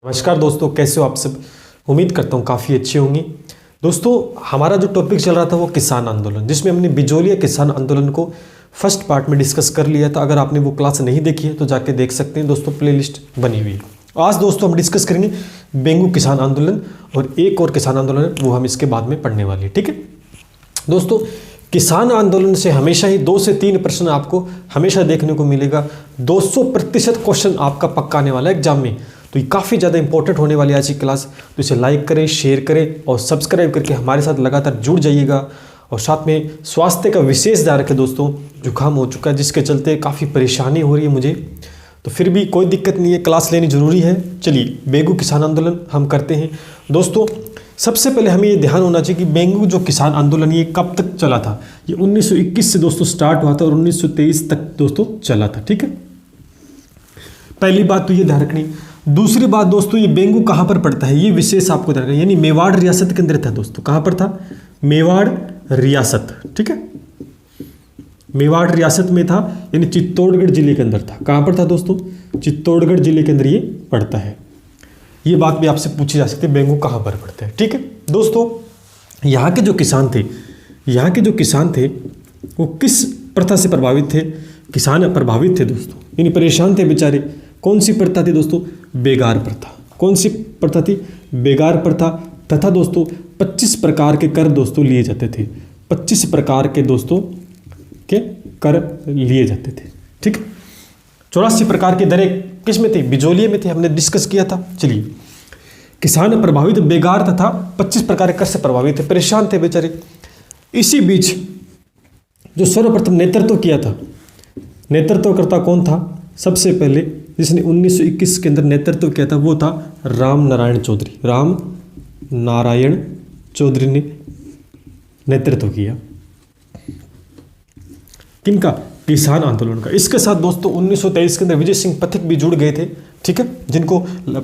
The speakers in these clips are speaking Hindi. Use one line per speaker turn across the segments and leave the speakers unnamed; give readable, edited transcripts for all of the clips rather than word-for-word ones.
नमस्कार दोस्तों, कैसे हो आप सब। उम्मीद करता हूँ काफ़ी अच्छे होंगे। दोस्तों, हमारा जो टॉपिक चल रहा था वो किसान आंदोलन, जिसमें हमने बिजोलिया किसान आंदोलन को फर्स्ट पार्ट में डिस्कस कर लिया था। अगर आपने वो क्लास नहीं देखी है तो जाके देख सकते हैं दोस्तों, प्लेलिस्ट बनी हुई है। आज दोस्तों हम डिस्कस करेंगे बेंगू किसान आंदोलन, और एक और किसान आंदोलन है वो हम इसके बाद में पढ़ने वाले हैं। ठीक है दोस्तों, किसान आंदोलन से हमेशा ही 2 से 3 प्रश्न आपको हमेशा देखने को मिलेगा। 200% क्वेश्चन आपका पक्का आने वाला है एग्जाम में, तो ये काफ़ी ज़्यादा इंपॉर्टेंट होने वाली है आज की क्लास। तो इसे लाइक करें, शेयर करें और सब्सक्राइब करके हमारे साथ लगातार जुड़ जाइएगा। और साथ में स्वास्थ्य का विशेष ध्यान रखें दोस्तों। जुकाम हो चुका है जिसके चलते काफ़ी परेशानी हो रही है मुझे, तो फिर भी कोई दिक्कत नहीं है, क्लास लेनी जरूरी है। चलिए बेंगू किसान आंदोलन हम करते हैं दोस्तों। सबसे पहले हमें ये ध्यान होना चाहिए कि बेंगू जो किसान आंदोलन ये कब तक चला था। ये 1921 से दोस्तों स्टार्ट हुआ था और 1923 तक दोस्तों चला था। ठीक है, पहली बात तो ये ध्यान रखनी। दूसरी बात दोस्तों, ये बेंगू कहाँ पर पड़ता है ये विशेष आपको ध्यान रखना, यानी मेवाड़ रियासत के अंदर था दोस्तों। कहाँ पर था? मेवाड़ रियासत। ठीक है, मेवाड़ रियासत में था, यानी चित्तौड़गढ़ जिले के अंदर था। कहाँ पर था दोस्तों? चित्तौड़गढ़ जिले के अंदर ये पड़ता है। ये बात भी आपसे पूछी जा सकती है, बेंगू कहाँ पर पड़ता है। ठीक है दोस्तों, यहाँ के जो किसान थे वो किस प्रथा से प्रभावित थे? किसान प्रभावित थे दोस्तों, यानी परेशान थे बेचारे। कौन सी प्रथा थी दोस्तों? बेगार प्रथा। कौन सी प्रथा थी? बेगार प्रथा। तथा दोस्तों 25 प्रकार के कर दोस्तों लिए जाते थे। 25 प्रकार के दोस्तों के कर लिए जाते थे। ठीक, 84 प्रकार की दरें किस में थी? बिजोलिया में थे, हमने डिस्कस किया था। चलिए, किसान प्रभावित, बेगार तथा 25 प्रकार के कर से प्रभावित थे, परेशान थे बेचारे। इसी बीच जो सर्वप्रथम नेतृत्व किया था, नेतृत्वकर्ता कौन था? सबसे पहले जिसने 1921 के अंदर नेतृत्व किया था वो था राम नारायण चौधरी। राम नारायण चौधरी ने नेतृत्व किया किनका? किसान आंदोलन का। इसके साथ दोस्तों 1923 के अंदर विजय सिंह पथिक भी जुड़ गए थे। ठीक है, जिनको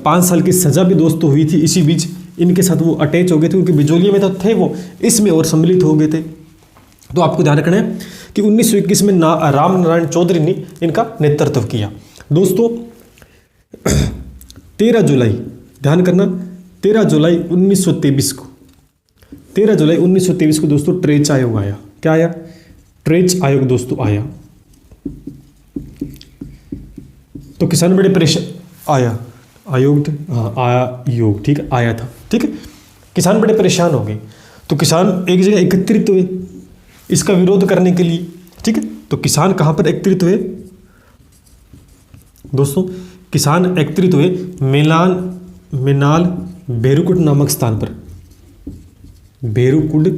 5 साल की सजा भी दोस्तों हुई थी। इसी बीच इनके साथ वो अटैच हो गए थे, क्योंकि बिजोलिया में तो थे वो, इसमें और सम्मिलित हो गए थे। तो आपको ध्यान रखना है कि 1921 में राम नारायण चौधरी ने इनका नेतृत्व किया दोस्तों। 13 जुलाई, ध्यान करना, 13 जुलाई 1923 को, 13 जुलाई 1923 को दोस्तों ट्रेच आयोग आया। क्या आया? ट्रेच आयोग दोस्तों आया। तो किसान बड़े परेशान आया, आयोग, हाँ आयोग, ठीक है, आया था। ठीक है, किसान बड़े परेशान हो गए, तो किसान एक जगह एकत्रित हुए इसका विरोध करने के लिए। ठीक है, तो किसान कहाँ पर एकत्रित हुए दोस्तों? किसान एकत्रित हुए मेनाल भेरूकुंड नामक स्थान पर। भेरूकुंड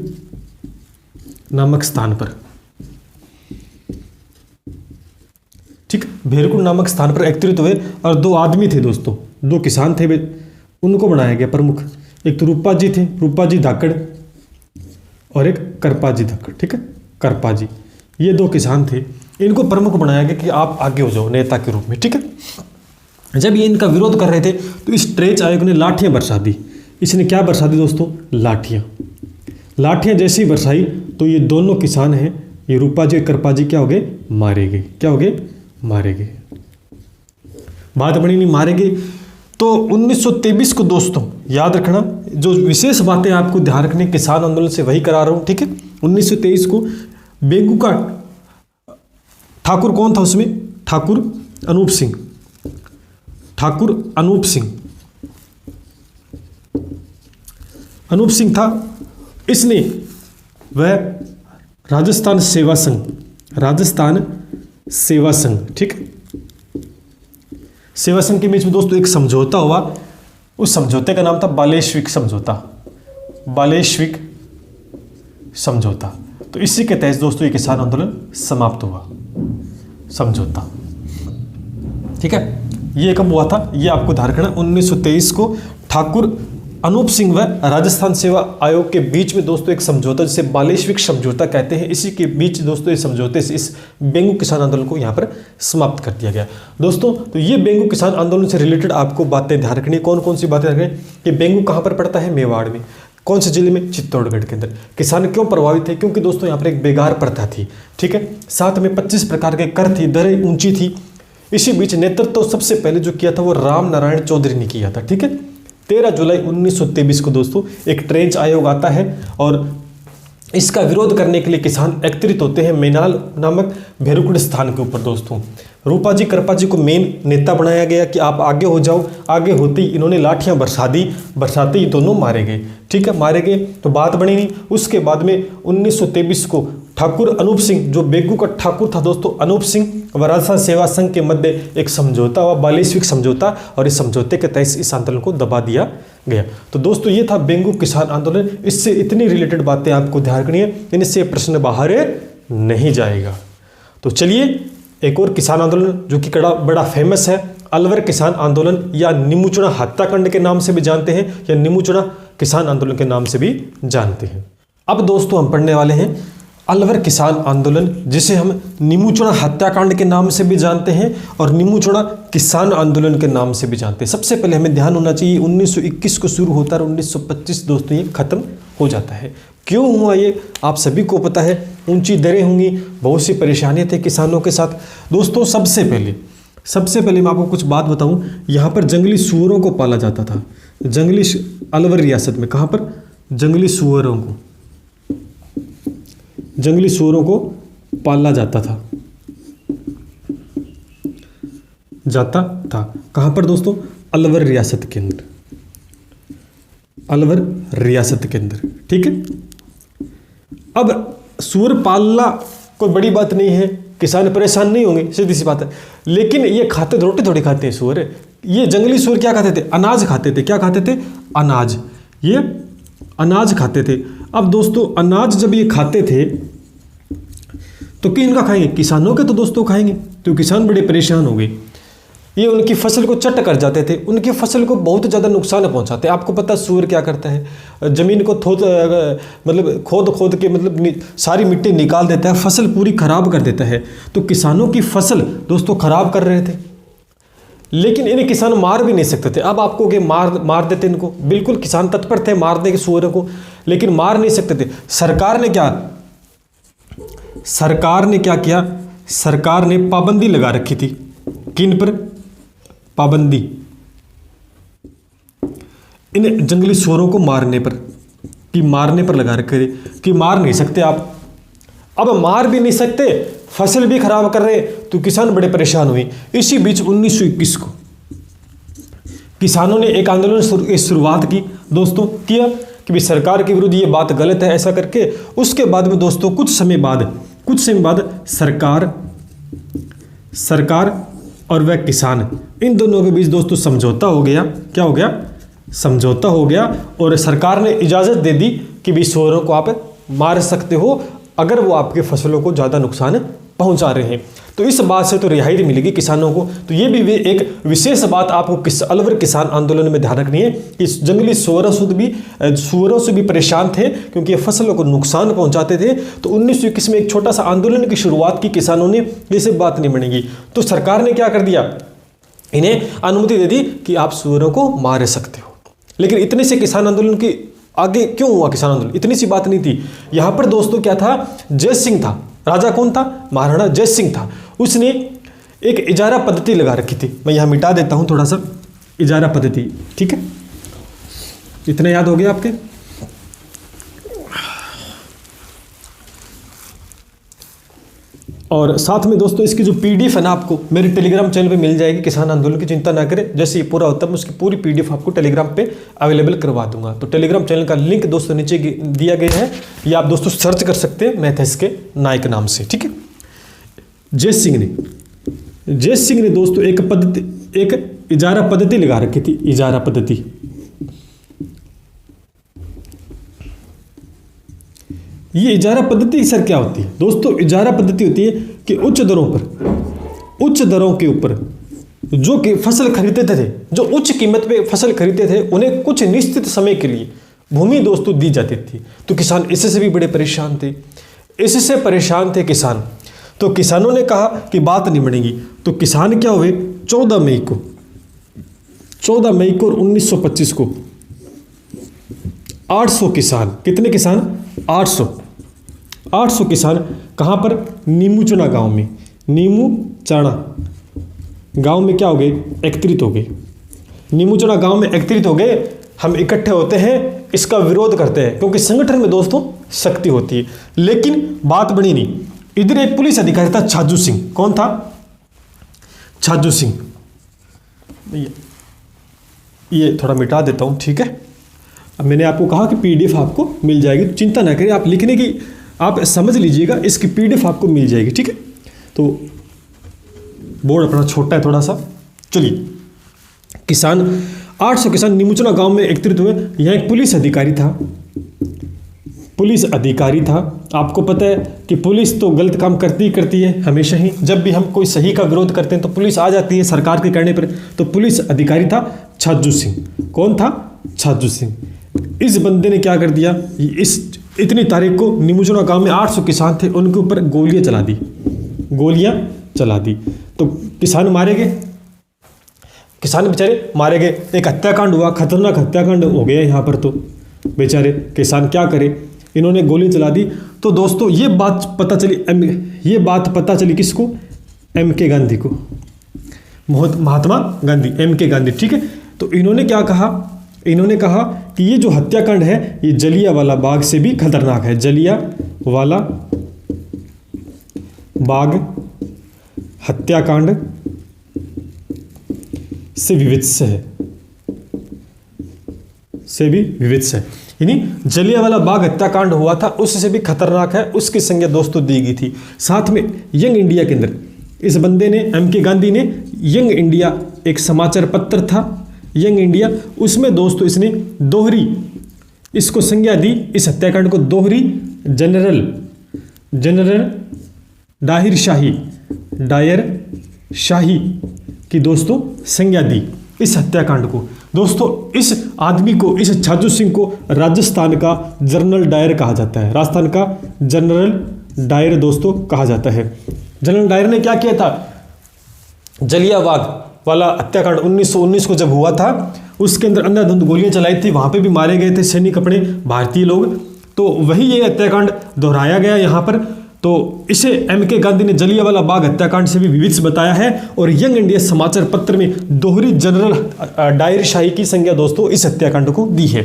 नामक स्थान पर, ठीक, भेरूकुंड नामक स्थान पर एकत्रित हुए। और 2 आदमी थे दोस्तों, 2 किसान थे, उनको बनाया गया प्रमुख। एक तो रूपाजी थे, रूपाजी धाकड़, और एक करपाजी धाकड़। ठीक है, करपाजी, ये 2 किसान थे, इनको प्रमुख बनाया गया कि आप आगे हो जाओ नेता के रूप में। ठीक है, जब ये इनका विरोध कर रहे थे तो इस ट्रेच आयोग ने लाठियां बरसा दी। इसने क्या बरसा दी दोस्तों? लाठियां। लाठियां जैसे ही बरसाई तो ये दोनों किसान हैं, ये रूपाजी और करपाजी क्या हो गए? मारे गए। क्या हो गए? मारे गए। बात बनी नहीं, मारे गए। तो 1923 को दोस्तों याद रखना, जो विशेष बातें आपको ध्यान रखने किसान आंदोलन से वही करा रहा हूं। ठीक है, 1923 को बेंगू का ठाकुर कौन था उसमें? ठाकुर अनूप सिंह। ठाकुर अनूप सिंह, अनूप सिंह था। इसने वह राजस्थान सेवा संघ, राजस्थान सेवा संघ, ठीक, सेवा संघ के बीच में दोस्तों एक समझौता हुआ। उस समझौते का नाम था बालेश्विक समझौता। बालेश्विक समझौता। तो इसी के तहत दोस्तों ये किसान आंदोलन समाप्त हुआ, समझौता। ठीक है, ये कब हुआ था ये आपको ध्यान रखना। 1923 को ठाकुर अनूप सिंह व राजस्थान सेवा आयोग के बीच में दोस्तों एक समझौता, जिसे बालेश्विक समझौता कहते हैं, इसी के बीच दोस्तों इस समझौते से इस बेंगू किसान आंदोलन को यहाँ पर समाप्त कर दिया गया दोस्तों। तो ये बेंगू किसान आंदोलन से रिलेटेड आपको बातें ध्यान रखनी। कौन कौन सी बातें रखनी कि बेंगू कहाँ पर पड़ता है? मेवाड़ में। कौन से जिले में? चित्तौड़गढ़ के अंदर। किसान क्यों प्रभावित थे? क्योंकि दोस्तों यहाँ पर एक बेगार प्रथा थी। ठीक है, साथ में 25 प्रकार के कर थी, दरें ऊंची थी। इसी बीच नेतृत्व तो सबसे पहले जो किया था वो राम नारायण चौधरी ने किया था। ठीक है, 13 जुलाई 1923 को दोस्तों एक ट्रेंच आयोग आता है और इसका विरोध करने के लिए किसान एकत्रित होते हैं मैनाल नामक भेरुकुंड स्थान के ऊपर। दोस्तों रूपा जी कृपा जी को मेन नेता बनाया गया कि आप आगे हो जाओ। आगे होते ही इन्होंने लाठियां बरसा दी, बरसाते ही दोनों मारे गए। ठीक है, मारे गए तो बात बनी नहीं। उसके बाद में 1923 को ठाकुर अनूप सिंह, जो बेगू का ठाकुर था दोस्तों, अनूप सिंह व राजस्थान सेवा संघ के मध्य एक समझौता हुआ, 42वीं समझौता, और इस समझौते के तहत इस आंदोलन को दबा दिया गया। तो दोस्तों ये था बेंगू किसान आंदोलन। इससे इतनी रिलेटेड बातें आपको ध्यान रखनी है, इनसे प्रश्न बाहर नहीं जाएगा। तो चलिए एक और किसान आंदोलन जो कि बड़ा फेमस है, अलवर किसान आंदोलन या नीमूचुड़ा हत्याकांड के नाम से भी जानते हैं या नीमूचुड़ा किसान आंदोलन के नाम से भी जानते हैं। अब दोस्तों हम पढ़ने वाले हैं अलवर किसान आंदोलन, जिसे हम नीमूचुड़ा हत्याकांड के नाम से भी जानते हैं और नीमूचुड़ा किसान आंदोलन के नाम से भी जानते हैं। सबसे पहले हमें ध्यान होना चाहिए 1921 को शुरू होता है और 1925 दोस्तों ये खत्म हो जाता है। क्यों हुआ ये आप सभी को पता है, ऊंची दरें होंगी, बहुत सी परेशानियां थे किसानों के साथ। दोस्तों सबसे पहले मैं आपको कुछ बात बताऊं, यहाँ पर जंगली सूअरों को पाला जाता था। अलवर रियासत में कहाँ पर जंगली सूअरों को पाला जाता था कहाँ पर दोस्तों, अलवर रियासत के अंदर। ठीक है, अब सूअर पालना कोई बड़ी बात नहीं है, किसान परेशान नहीं होंगे, सीधी सी बात है। लेकिन ये खाते रोटी थोड़ी खाते हैं सूअर। ये जंगली सूअर क्या खाते थे, अनाज खाते थे। क्या खाते थे, अनाज। ये अनाज खाते थे। अब दोस्तों अनाज जब ये खाते थे तो किनका खाएंगे, किसानों के तो दोस्तों खाएंगे। तो किसान बड़े परेशान हो गए, ये उनकी फसल को चट कर जाते थे, उनकी फसल को बहुत ज़्यादा नुकसान पहुंचाते। आपको पता है सूअर क्या करता है, ज़मीन को खोद के सारी मिट्टी निकाल देता है, फसल पूरी खराब कर देता है। तो किसानों की फसल दोस्तों खराब कर रहे थे, लेकिन इन्हें किसान मार भी नहीं सकते थे। अब आपको कि मार देते इनको, बिल्कुल किसान तत्पर थे मारने के सूअरों को, लेकिन मार नहीं सकते थे। सरकार ने क्या किया, सरकार ने पाबंदी लगा रखी थी। किन पर पाबंदी, इन जंगली सूअरों को मारने पर लगा रखे थे कि मार नहीं सकते आप। अब मार भी नहीं सकते, फसल भी खराब कर रहे, तो किसान बड़े परेशान हुए। इसी बीच 1921 को किसानों ने एक आंदोलन की शुरुआत की दोस्तों, किया कि भी सरकार के विरुद्ध ये बात गलत है ऐसा करके। उसके बाद में दोस्तों कुछ समय बाद सरकार और वह किसान, इन दोनों के बीच दोस्तों समझौता हो गया। क्या हो गया, समझौता हो गया और सरकार ने इजाज़त दे दी कि भी सूअरों को आप मार सकते हो अगर वो आपके फसलों को ज़्यादा नुकसान पहुंचा रहे हैं। तो इस बात से तो रिहाई मिलेगी किसानों को। तो ये भी एक विशेष बात आपको अलवर किसान आंदोलन में ध्यान रखनी है कि जंगली सूअरों से भी परेशान थे क्योंकि ये फसलों को नुकसान पहुंचाते थे। तो 1921 में एक छोटा सा आंदोलन की शुरुआत की किसानों ने, ये बात नहीं बनेगी। तो सरकार ने क्या कर दिया, इन्हें अनुमति दे दी कि आप सूअरों को मार सकते हो। लेकिन इतने से किसान आंदोलन की आगे क्यों हुआ किसान आंदोलन, इतनी सी बात नहीं थी। यहाँ पर दोस्तों क्या था, जय सिंह था, राजा कौन था, महाराणा जय सिंह था। उसने एक इजारा पद्धति लगा रखी थी। मैं यहाँ मिटा देता हूँ थोड़ा सा, इजारा पद्धति। ठीक है, इतना याद हो गया आपके। और साथ में दोस्तों इसकी जो पीडीएफ है ना, आपको मेरे टेलीग्राम चैनल पे मिल जाएगी। किसान आंदोलन की चिंता ना करें, जैसे ये पूरा होता है मैं उसकी पूरी पीडीएफ आपको टेलीग्राम पे अवेलेबल करवा दूंगा। तो टेलीग्राम चैनल का लिंक दोस्तों नीचे दिया गया है, या आप दोस्तों सर्च कर सकते हैं मैथेस के नायक नाम से। ठीक है, जय सिंह ने दोस्तों एक इजारा पद्धति लगा रखी थी। इजारा पद्धति, ये इजारा पद्धति सर क्या होती है दोस्तों, इजारा पद्धति होती है कि उच्च दरों के ऊपर जो कि फसल खरीदते थे, जो उच्च कीमत पे फसल खरीदते थे, उन्हें कुछ निश्चित समय के लिए भूमि दोस्तों दी जाती थी। तो किसान इससे भी बड़े परेशान थे, किसान। तो किसानों ने कहा कि बात नहीं बनेगी। तो किसान क्या हुए, 14 मई को 1925 को 800 किसान, कितने किसान, 800 किसान कहाँ पर, नीमूचुड़ा गांव में, गांव में क्या हो गए, एकत्रित हो गए। नीमूचना गांव में एकत्रित हो गए, हम इकट्ठे होते हैं, इसका विरोध करते हैं, क्योंकि संगठन में दोस्तों शक्ति होती है। लेकिन बात बनी नहीं। इधर एक पुलिस अधिकारी था छाजू सिंह। कौन था? छाजू सिंह। ये थोड़ा मिटा देता हूं, ठीक है। अब मैंने आपको कहा कि पीडीएफ आपको मिल जाएगी, तो चिंता ना करिए, आप लिखने की आप समझ लीजिएगा, इसकी पीडीएफ आपको मिल जाएगी, ठीक है। तो बोर्ड अपना छोटा है थोड़ा सा। चलिए, किसान 800 किसान नीमूचना गांव में एकत्रित हुए। यहाँ एक पुलिस अधिकारी था। पुलिस अधिकारी था। आपको पता है कि पुलिस तो गलत काम करती है हमेशा ही। जब भी हम कोई सही का विरोध करते हैं तो पुलिस आ जाती है सरकार के कहने पर। तो पुलिस अधिकारी था छाजू सिंह। कौन था? छाजू सिंह। इस बंदे ने क्या कर दिया, इतनी तारीख को नीमूचना गांव में 800 किसान थे, उनके ऊपर गोलियां चला दी। गोलियां चला दी तो किसान मारे गए, किसान बेचारे मारे गए। एक हत्याकांड हुआ, खतरनाक हत्याकांड हो गया यहाँ पर। तो बेचारे किसान क्या करे, इन्होंने गोली चला दी। तो दोस्तों ये बात पता चली किसको? MK गांधी को, महात्मा गांधी, MK गांधी, ठीक है। तो इन्होंने क्या कहा? इन्होंने कहा कि ये जो हत्याकांड है ये जलियांवाला बाग से भी खतरनाक है। जलियांवाला बाग हत्याकांड से विवित्स है, से भी विवित्स है। यानी जलियांवाला बाग हत्याकांड हुआ था, उससे भी खतरनाक है, उसकी संज्ञा दोस्तों दी गई थी। साथ में यंग इंडिया के अंदर इस बंदे ने, MK गांधी ने, यंग इंडिया एक समाचार पत्र था, यंग इंडिया, उसमें दोस्तों इसने दोहरी इसको संज्ञा दी, इस हत्याकांड को दोहरी जनरल डायर शाही की दोस्तों संज्ञा दी इस हत्याकांड को। दोस्तों इस आदमी को, इस छाजू सिंह को राजस्थान का जनरल डायर कहा जाता है। राजस्थान का जनरल डायर दोस्तों कहा जाता है। जनरल डायर ने क्या किया था? जलियांवाला वाला हत्याकांड 1919 को जब हुआ था, उसके अंदर अंधाधुंध गोलियां चलाई थी, वहां पे भी मारे गए थे सैनिक अपने भारतीय लोग। तो वही ये हत्याकांड दोहराया गया यहाँ पर। तो इसे MK गांधी ने जलियांवाला बाग हत्याकांड से भी विविध बताया है और यंग इंडिया समाचार पत्र में दोहरी जनरल डायर शाही की संज्ञा दोस्तों इस हत्याकांड को दी है।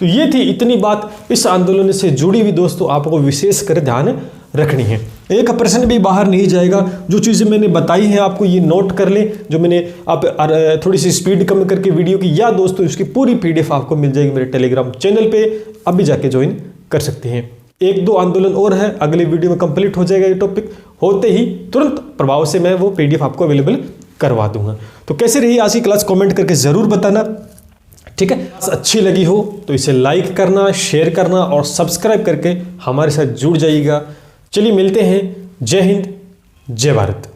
तो ये थी इतनी बात इस आंदोलन से जुड़ी हुई दोस्तों, आपको विशेष कर ध्यान रखनी है। एक प्रश्न भी बाहर नहीं जाएगा। जो चीज़ें मैंने बताई हैं आपको ये नोट कर लें। जो मैंने आप थोड़ी सी स्पीड कम करके वीडियो की, या दोस्तों इसकी पूरी PDF आपको मिल जाएगी मेरे टेलीग्राम चैनल पे, अभी जाके ज्वाइन कर सकते हैं। 1-2 आंदोलन और है, अगले वीडियो में कंप्लीट हो जाएगा ये टॉपिक। होते ही तुरंत प्रभाव से मैं वो PDF आपको अवेलेबल करवा दूंगा। तो कैसे रही आज की क्लास, कमेंट करके जरूर बताना, ठीक है। अच्छी लगी हो तो इसे लाइक करना, शेयर करना और सब्सक्राइब करके हमारे साथ जुड़ जाइएगा। चलिए मिलते हैं। जय हिंद, जय भारत।